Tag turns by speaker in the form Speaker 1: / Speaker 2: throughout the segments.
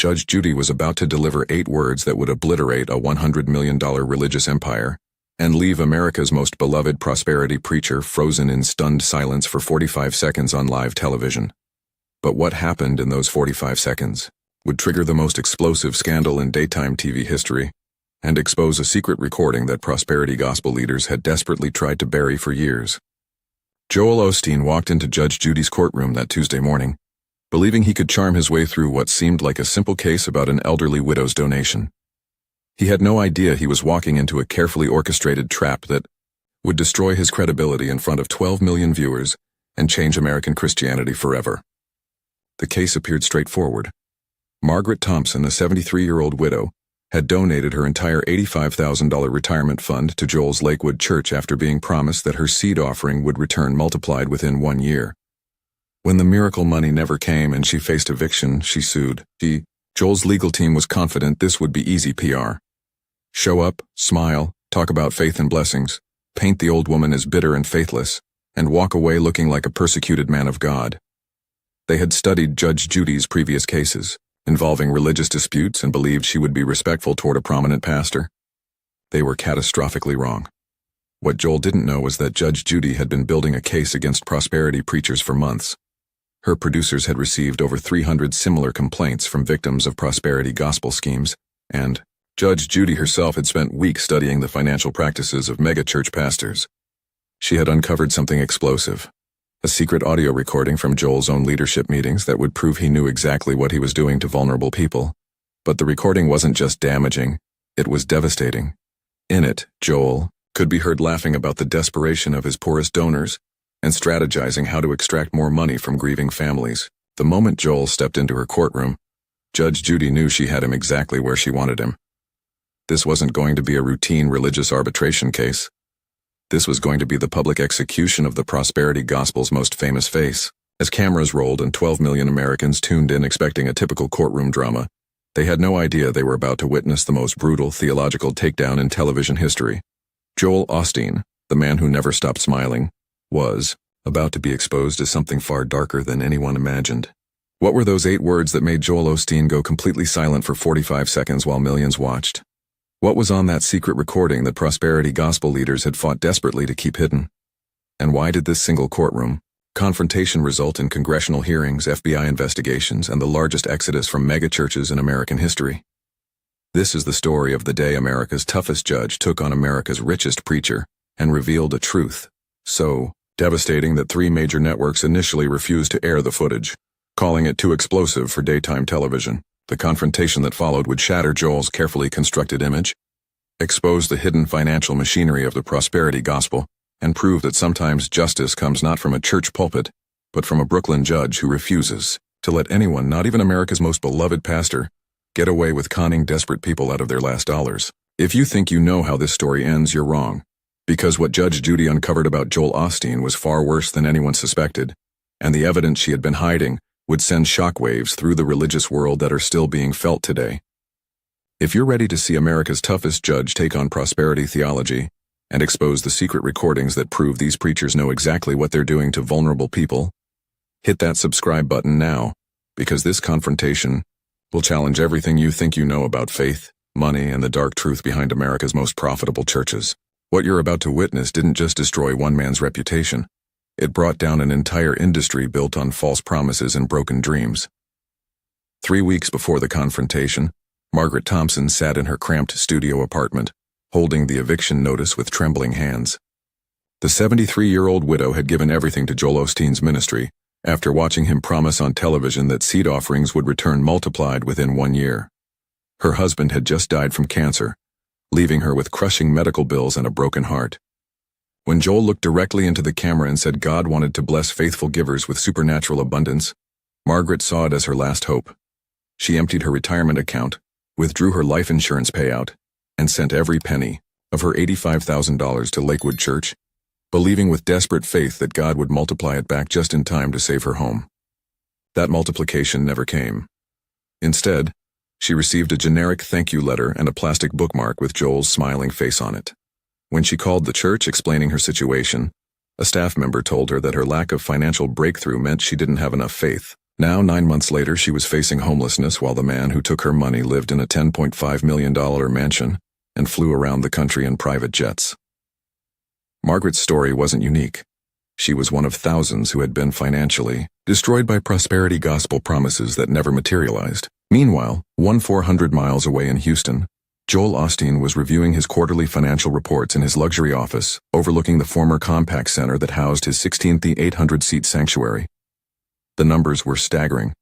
Speaker 1: Judge Judy was about to deliver 8 words that would obliterate a $100 million religious empire and leave America's most beloved prosperity preacher frozen in stunned silence for 45 seconds on live television. But what happened in those 45 seconds would trigger the most explosive scandal in daytime TV history and expose a secret recording that prosperity gospel leaders had desperately tried to bury for years. Joel Osteen walked into Judge Judy's courtroom that Tuesday morning, believing he could charm his way through what seemed like a simple case about an elderly widow's donation. He had no idea he was walking into a carefully orchestrated trap that would destroy his credibility in front of 12 million viewers and change American Christianity forever. The case appeared straightforward. Margaret Thompson, a 73-year-old widow, had donated her entire $85,000 retirement fund to Joel's Lakewood church after being promised that her seed offering would return multiplied within 1 year. When the miracle money never came and she faced eviction, she sued. Joel's legal team was confident this would be easy PR. Show up, smile, talk about faith and blessings, paint the old woman as bitter and faithless, and walk away looking like a persecuted man of God. They had studied Judge Judy's previous cases, involving religious disputes, and believed she would be respectful toward a prominent pastor. They were catastrophically wrong. What Joel didn't know was that Judge Judy had been building a case against prosperity preachers for months. Her producers had received over 300 similar complaints from victims of prosperity gospel schemes, and Judge Judy herself had spent weeks studying the financial practices of megachurch pastors. She had uncovered something explosive, a secret audio recording from Joel's own leadership meetings that would prove he knew exactly what he was doing to vulnerable people. But the recording wasn't just damaging, it was devastating. In it, Joel could be heard laughing about the desperation of his poorest donors and strategizing how to extract more money from grieving families. The moment Joel stepped into her courtroom, Judge Judy knew she had him exactly where she wanted him. This wasn't going to be a routine religious arbitration case. This was going to be the public execution of the prosperity gospel's most famous face. As cameras rolled and 12 million Americans tuned in expecting a typical courtroom drama, they had no idea they were about to witness the most brutal theological takedown in television history. Joel Osteen, the man who never stopped smiling, was about to be exposed as something far darker than anyone imagined. What were those 8 words that made Joel Osteen go completely silent for 45 seconds while millions watched? What was on that secret recording that prosperity gospel leaders had fought desperately to keep hidden? And why did this single courtroom confrontation result in congressional hearings, FBI investigations, and the largest exodus from megachurches in American history? This is the story of the day America's toughest judge took on America's richest preacher and revealed a truth so devastating that 3 major networks initially refused to air the footage, calling it too explosive for daytime television. The confrontation that followed would shatter Joel's carefully constructed image, expose the hidden financial machinery of the prosperity gospel, and prove that sometimes justice comes not from a church pulpit, but from a Brooklyn judge who refuses to let anyone, not even America's most beloved pastor, get away with conning desperate people out of their last dollars. If you think you know how this story ends, you're wrong, because what Judge Judy uncovered about Joel Osteen was far worse than anyone suspected, and the evidence she had been hiding would send shockwaves through the religious world that are still being felt today. If you're ready to see America's toughest judge take on prosperity theology and expose the secret recordings that prove these preachers know exactly what they're doing to vulnerable people, hit that subscribe button now, because this confrontation will challenge everything you think you know about faith, money, and the dark truth behind America's most profitable churches. What you're about to witness didn't just destroy one man's reputation. It brought down an entire industry built on false promises and broken dreams. 3 weeks before the confrontation, Margaret Thompson sat in her cramped studio apartment, holding the eviction notice with trembling hands. The 73-year-old widow had given everything to Joel Osteen's ministry after watching him promise on television that seed offerings would return multiplied within 1 year. Her husband had just died from cancer, leaving her with crushing medical bills and a broken heart. When Joel looked directly into the camera and said God wanted to bless faithful givers with supernatural abundance, Margaret saw it as her last hope. She emptied her retirement account, withdrew her life insurance payout, and sent every penny of her $85,000 to Lakewood Church, believing with desperate faith that God would multiply it back just in time to save her home. That multiplication never came. Instead, she received a generic thank you letter and a plastic bookmark with Joel's smiling face on it. When she called the church explaining her situation, a staff member told her that her lack of financial breakthrough meant she didn't have enough faith. Now, 9 months later, she was facing homelessness while the man who took her money lived in a $10.5 million mansion and flew around the country in private jets. Margaret's story wasn't unique. She was one of thousands who had been financially destroyed by prosperity gospel promises that never materialized. Meanwhile, 400 miles away in Houston, Joel Osteen was reviewing his quarterly financial reports in his luxury office, overlooking the former Compaq Center that housed his 16th 800-seat sanctuary. The numbers were staggering.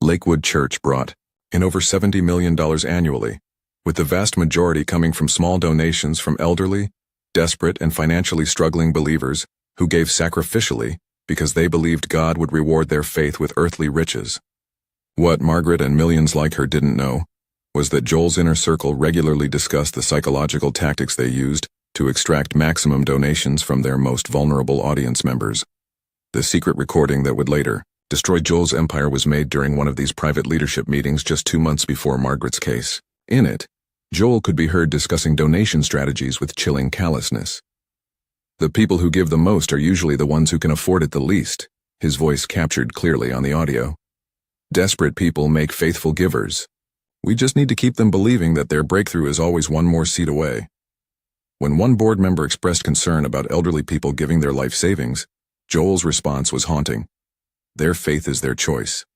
Speaker 1: Lakewood Church brought in over $70 million annually, with the vast majority coming from small donations from elderly, desperate, and financially struggling believers who gave sacrificially because they believed God would reward their faith with earthly riches. What Margaret and millions like her didn't know was that Joel's inner circle regularly discussed the psychological tactics they used to extract maximum donations from their most vulnerable audience members. The secret recording that would later destroy Joel's empire was made during one of these private leadership meetings just 2 months before Margaret's case. In it, Joel could be heard discussing donation strategies with chilling callousness. The people who give the most are usually the ones who can afford it the least, his voice captured clearly on the audio. Desperate people make faithful givers. We just need to keep them believing that their breakthrough is always one more seat away. When one board member expressed concern about elderly people giving their life savings, Joel's response was haunting. Their faith is their choice.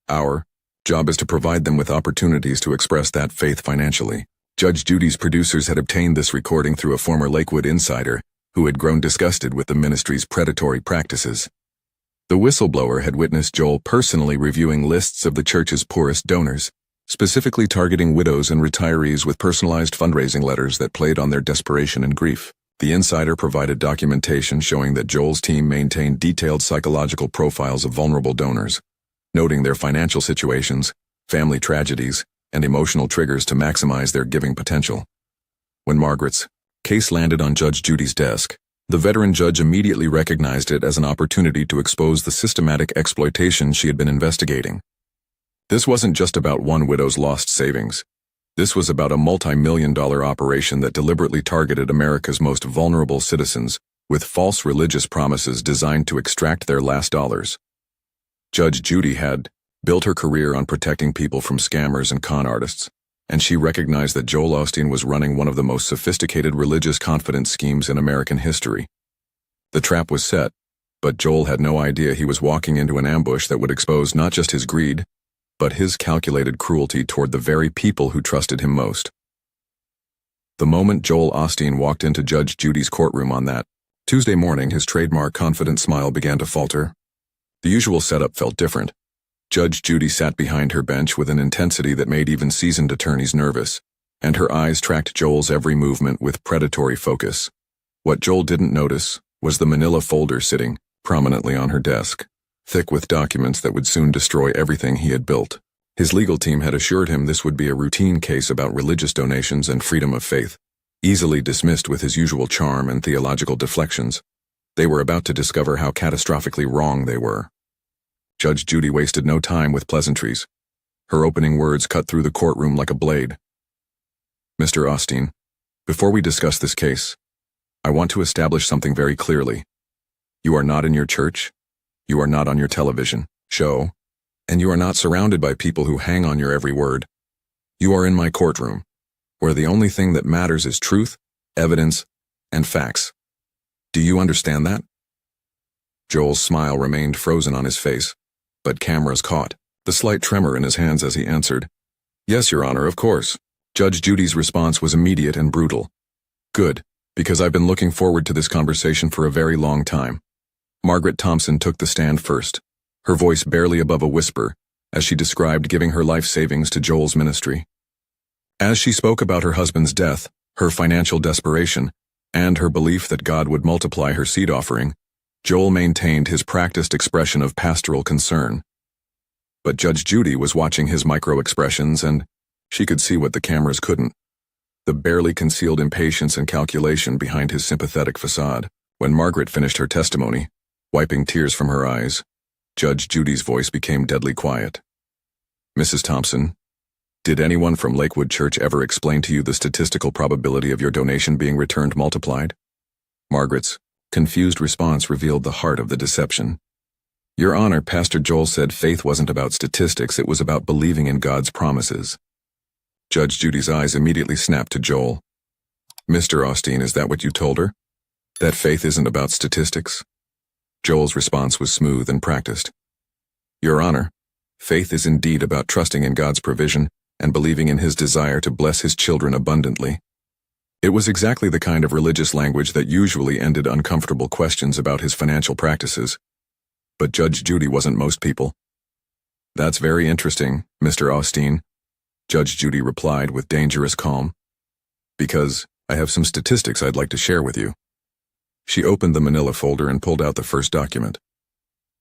Speaker 1: Our job is to provide them with opportunities to express that faith financially. Judge Judy's producers had obtained this recording through a former Lakewood insider who had grown disgusted with the ministry's predatory practices. The whistleblower had witnessed Joel personally reviewing lists of the church's poorest donors, specifically targeting widows and retirees with personalized fundraising letters that played on their desperation and grief. The insider provided documentation showing that Joel's team maintained detailed psychological profiles of vulnerable donors, noting their financial situations, family tragedies, and emotional triggers to maximize their giving potential. When Margaret's case landed on Judge Judy's desk, the veteran judge immediately recognized it as an opportunity to expose the systematic exploitation she had been investigating. This wasn't just about one widow's lost savings. This was about a multi-million-dollar operation that deliberately targeted America's most vulnerable citizens with false religious promises designed to extract their last dollars. Judge Judy had built her career on protecting people from scammers and con artists, and she recognized that Joel Osteen was running one of the most sophisticated religious confidence schemes in American history. The trap was set, but Joel had no idea he was walking into an ambush that would expose not just his greed, but his calculated cruelty toward the very people who trusted him most. The moment Joel Osteen walked into Judge Judy's courtroom on that Tuesday morning, his trademark confident smile began to falter. The usual setup felt different. Judge Judy sat behind her bench with an intensity that made even seasoned attorneys nervous, and her eyes tracked Joel's every movement with predatory focus. What Joel didn't notice was the manila folder sitting prominently on her desk, thick with documents that would soon destroy everything he had built. His legal team had assured him this would be a routine case about religious donations and freedom of faith, easily dismissed with his usual charm and theological deflections. They were about to discover how catastrophically wrong they were. Judge Judy wasted no time with pleasantries. Her opening words cut through the courtroom like a blade. Mr. Osteen, before we discuss this case, I want to establish something very clearly. You are not in your church, you are not on your television show, and you are not surrounded by people who hang on your every word. You are in my courtroom, where the only thing that matters is truth, evidence, and facts. Do you understand that? Joel's smile remained frozen on his face, but cameras caught the slight tremor in his hands as he answered, Yes, Your Honor, of course. Judge Judy's response was immediate and brutal. Good, because I've been looking forward to this conversation for a very long time. Margaret Thompson took the stand first, her voice barely above a whisper, as she described giving her life savings to Joel's ministry. As she spoke about her husband's death, her financial desperation, and her belief that God would multiply her seed offering, Joel maintained his practiced expression of pastoral concern. But Judge Judy was watching his micro-expressions, and she could see what the cameras couldn't: the barely concealed impatience and calculation behind his sympathetic facade. When Margaret finished her testimony, wiping tears from her eyes, Judge Judy's voice became deadly quiet. Mrs. Thompson, did anyone from Lakewood Church ever explain to you the statistical probability of your donation being returned multiplied? Margaret's confused response revealed the heart of the deception. Your Honor, Pastor Joel said faith wasn't about statistics, it was about believing in God's promises. Judge Judy's eyes immediately snapped to Joel. Mr. Osteen, is that what you told her? That faith isn't about statistics? Joel's response was smooth and practiced. Your Honor, faith is indeed about trusting in God's provision and believing in His desire to bless His children abundantly. It was exactly the kind of religious language that usually ended uncomfortable questions about his financial practices. But Judge Judy wasn't most people. That's very interesting, Mr. Osteen, Judge Judy replied with dangerous calm. Because I have some statistics I'd like to share with you. She opened the manila folder and pulled out the first document.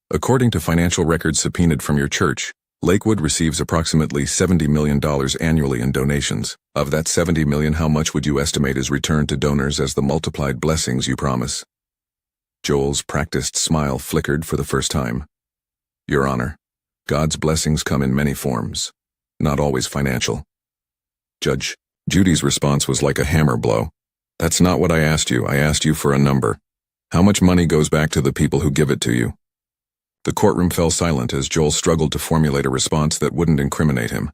Speaker 1: According to financial records subpoenaed from your church, Lakewood receives approximately $70 million annually in donations. Of that $70 million, how much would you estimate is returned to donors as the multiplied blessings you promise? Joel's practiced smile flickered for the first time. Your Honor, God's blessings come in many forms, not always financial. Judge Judy's response was like a hammer blow. That's not what I asked you. I asked you for a number. How much money goes back to the people who give it to you? The courtroom fell silent as Joel struggled to formulate a response that wouldn't incriminate him.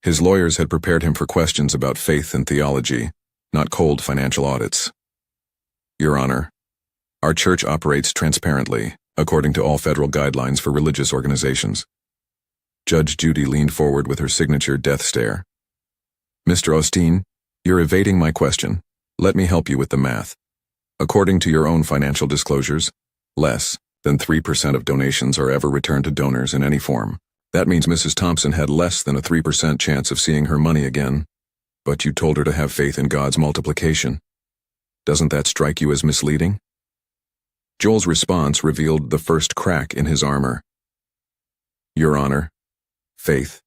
Speaker 1: His lawyers had prepared him for questions about faith and theology, not cold financial audits. Your Honor, our church operates transparently, according to all federal guidelines for religious organizations. Judge Judy leaned forward with her signature death stare. Mr. Osteen, you're evading my question. Let me help you with the math. According to your own financial disclosures, less than 3% of donations are ever returned to donors in any form. That means Mrs. Thompson had less than a 3% chance of seeing her money again. But you told her to have faith in God's multiplication. Doesn't that strike you as misleading? Joel's response revealed the first crack in his armor. Your Honor, faith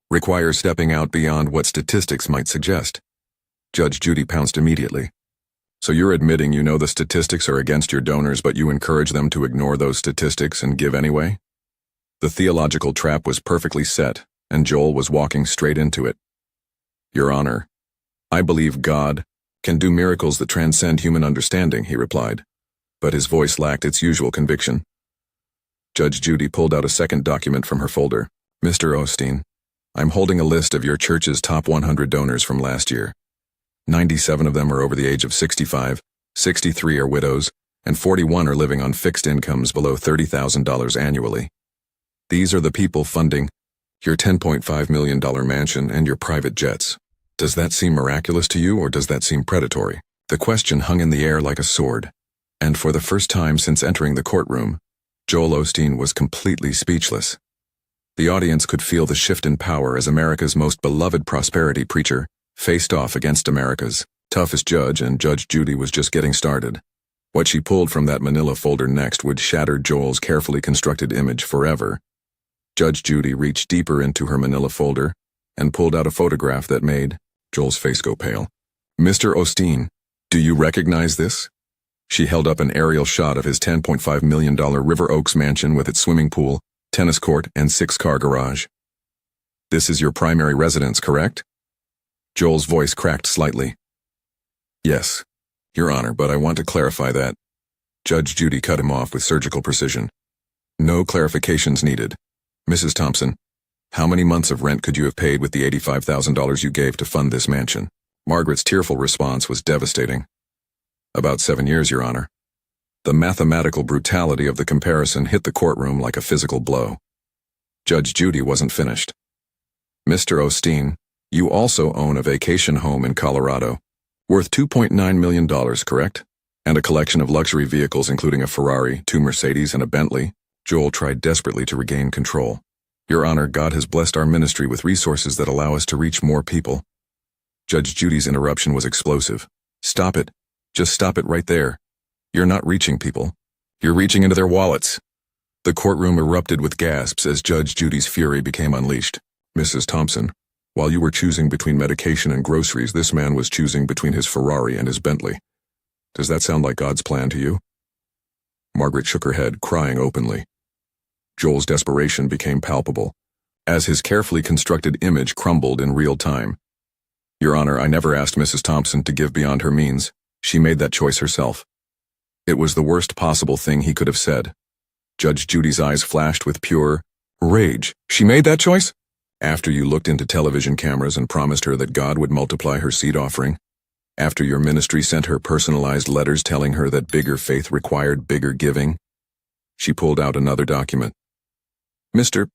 Speaker 1: requires stepping out beyond what statistics might suggest. Judge Judy pounced immediately. So you're admitting you know the statistics are against your donors, but you encourage them to ignore those statistics and give anyway? The theological trap was perfectly set, and Joel was walking straight into it. Your Honor, I believe God can do miracles that transcend human understanding, he replied, but his voice lacked its usual conviction. Judge Judy pulled out a second document from her folder. Mr. Osteen, I'm holding a list of your church's top 100 donors from last year. 97 of them are over the age of 65, 63 are widows, and 41 are living on fixed incomes below $30,000 annually. These are the people funding your $10.5 million mansion and your private jets. Does that seem miraculous to you, or does that seem predatory? The question hung in the air like a sword, and for the first time since entering the courtroom, Joel Osteen was completely speechless. The audience could feel the shift in power as America's most beloved prosperity preacher faced off against America's toughest judge, and Judge Judy was just getting started. What she pulled from that manila folder next would shatter Joel's carefully constructed image forever. Judge Judy reached deeper into her manila folder and pulled out a photograph that made Joel's face go pale. Mr. Osteen, do you recognize this? She held up an aerial shot of his $10.5 million River Oaks mansion with its swimming pool, tennis court, and 6-car garage. This is your primary residence, correct? Joel's voice cracked slightly. Yes, Your Honor, but I want to clarify that. Judge Judy cut him off with surgical precision. No clarifications needed. Mrs. Thompson, how many months of rent could you have paid with the $85,000 you gave to fund this mansion? Margaret's tearful response was devastating. About 7 years, Your Honor. The mathematical brutality of the comparison hit the courtroom like a physical blow. Judge Judy wasn't finished. Mr. Osteen, you also own a vacation home in Colorado, worth $2.9 million, correct? And a collection of luxury vehicles including a Ferrari, 2 Mercedes, and a Bentley. Joel tried desperately to regain control. Your Honor, God has blessed our ministry with resources that allow us to reach more people. Judge Judy's interruption was explosive. Stop it. Just stop it right there. You're not reaching people. You're reaching into their wallets. The courtroom erupted with gasps as Judge Judy's fury became unleashed. Mrs. Thompson, while you were choosing between medication and groceries, this man was choosing between his Ferrari and his Bentley. Does that sound like God's plan to you? Margaret shook her head, crying openly. Joel's desperation became palpable, as his carefully constructed image crumbled in real time. Your Honor, I never asked Mrs. Thompson to give beyond her means. She made that choice herself. It was the worst possible thing he could have said. Judge Judy's eyes flashed with pure rage. She made that choice? After you looked into television cameras and promised her that God would multiply her seed offering? After your ministry sent her personalized letters telling her that bigger faith required bigger giving? She pulled out another document. Mr.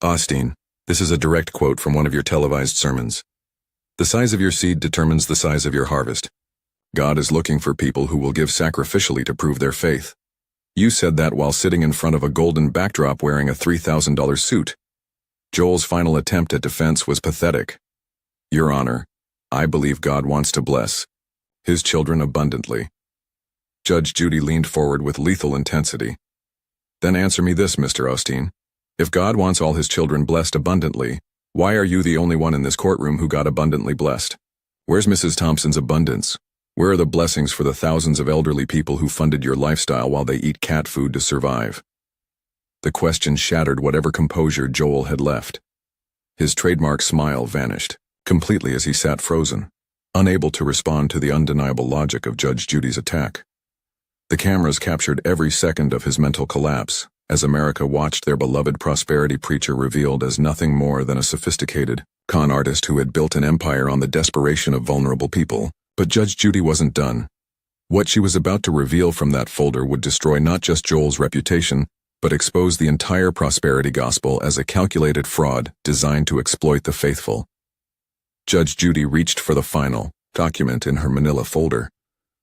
Speaker 1: Osteen, this is a direct quote from one of your televised sermons. The size of your seed determines the size of your harvest. God is looking for people who will give sacrificially to prove their faith. You said that while sitting in front of a golden backdrop wearing a $3,000 suit. Joel's final attempt at defense was pathetic. Your Honor, I believe God wants to bless His children abundantly. Judge Judy leaned forward with lethal intensity. Then answer me this, Mr. Osteen. If God wants all His children blessed abundantly, why are you the only one in this courtroom who got abundantly blessed? Where's Mrs. Thompson's abundance? Where are the blessings for the thousands of elderly people who funded your lifestyle while they eat cat food to survive? The question shattered whatever composure Joel had left. His trademark smile vanished completely as he sat frozen, unable to respond to the undeniable logic of Judge Judy's attack. The cameras captured every second of his mental collapse as America watched their beloved prosperity preacher revealed as nothing more than a sophisticated con artist who had built an empire on the desperation of vulnerable people. But Judge Judy wasn't done. What she was about to reveal from that folder would destroy not just Joel's reputation, but expose the entire prosperity gospel as a calculated fraud designed to exploit the faithful. Judge Judy reached for the final document in her manila folder,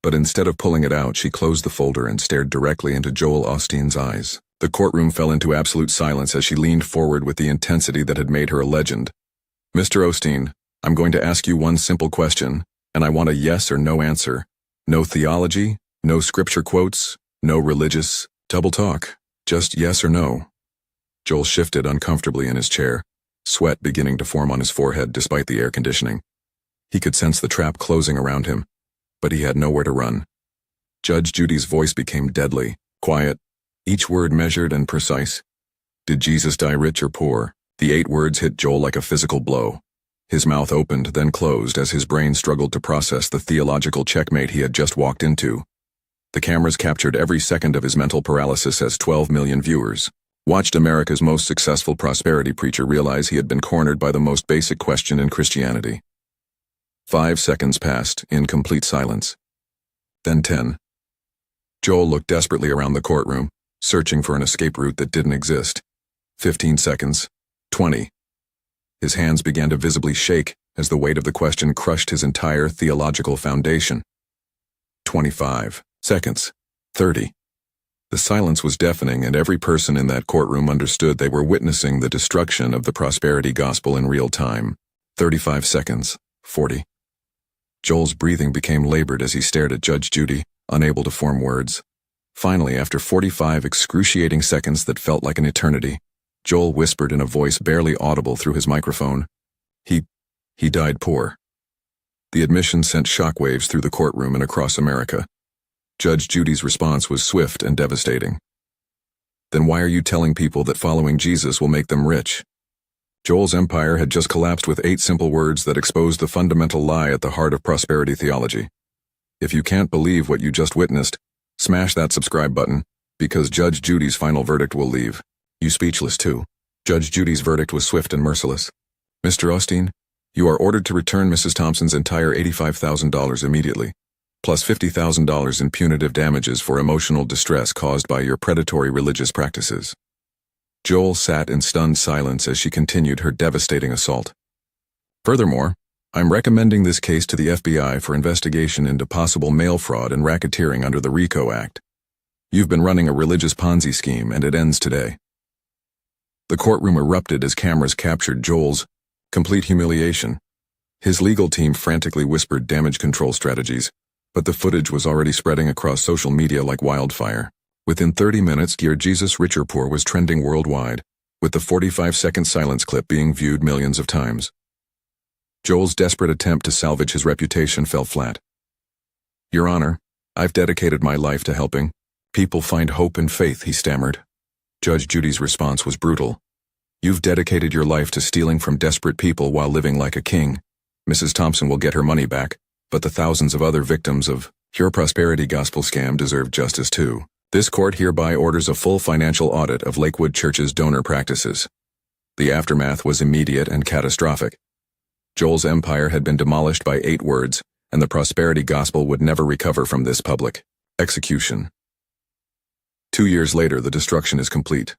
Speaker 1: but instead of pulling it out, she closed the folder and stared directly into Joel Osteen's eyes. The courtroom fell into absolute silence as she leaned forward with the intensity that had made her a legend. Mr. Osteen, I'm going to ask you one simple question, and I want a yes or no answer. No theology, no scripture quotes, no religious double talk. Just yes or no. Joel shifted uncomfortably in his chair, sweat beginning to form on his forehead despite the air conditioning. He could sense the trap closing around him, but he had nowhere to run. Judge Judy's voice became deadly, quiet, each word measured and precise. Did Jesus die rich or poor? The 8 words hit Joel like a physical blow. His mouth opened, then closed as his brain struggled to process the theological checkmate he had just walked into. The cameras captured every second of his mental paralysis as 12 million viewers watched America's most successful prosperity preacher realize he had been cornered by the most basic question in Christianity. 5 seconds passed in complete silence. Then 10. Joel looked desperately around the courtroom, searching for an escape route that didn't exist. 15 seconds. 20. His hands began to visibly shake as the weight of the question crushed his entire theological foundation. 25 seconds. 30. The silence was deafening, and every person in that courtroom understood they were witnessing the destruction of the prosperity gospel in real time. 35 seconds. 40. Joel's breathing became labored as he stared at Judge Judy, unable to form words. Finally, after 45 excruciating seconds that felt like an eternity, Joel whispered in a voice barely audible through his microphone. He died poor. The admission sent shockwaves through the courtroom and across America. Judge Judy's response was swift and devastating. Then why are you telling people that following Jesus will make them rich? Joel's empire had just collapsed with 8 simple words that exposed the fundamental lie at the heart of prosperity theology. If you can't believe what you just witnessed, smash that subscribe button, because Judge Judy's final verdict will leave you speechless too. Judge Judy's verdict was swift and merciless. Mr. Osteen, you are ordered to return Mrs. Thompson's entire $85,000 immediately, plus $50,000 in punitive damages for emotional distress caused by your predatory religious practices. Joel sat in stunned silence as she continued her devastating assault. Furthermore, I'm recommending this case to the FBI for investigation into possible mail fraud and racketeering under the RICO Act. You've been running a religious Ponzi scheme, and it ends today. The courtroom erupted as cameras captured Joel's complete humiliation. His legal team frantically whispered damage control strategies, but the footage was already spreading across social media like wildfire. Within 30 minutes, Dear Jesus Rich or Poor was trending worldwide, with the 45-second silence clip being viewed millions of times. Joel's desperate attempt to salvage his reputation fell flat. Your Honor, I've dedicated my life to helping people find hope and faith, he stammered. Judge Judy's response was brutal. You've dedicated your life to stealing from desperate people while living like a king. Mrs. Thompson will get her money back, but the thousands of other victims of your prosperity gospel scam deserve justice too. This court hereby orders a full financial audit of Lakewood Church's donor practices. The aftermath was immediate and catastrophic. Joel's empire had been demolished by 8 words, and the prosperity gospel would never recover from this public execution. 2 years later, the destruction is complete.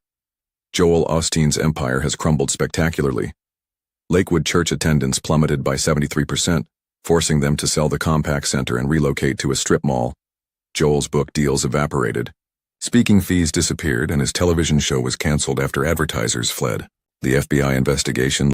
Speaker 1: Joel Osteen's empire has crumbled spectacularly. Lakewood Church attendance plummeted by 73%, forcing them to sell the Compaq Center and relocate to a strip mall. Joel's book deals evaporated. Speaking fees disappeared, and his television show was canceled after advertisers fled. The FBI investigation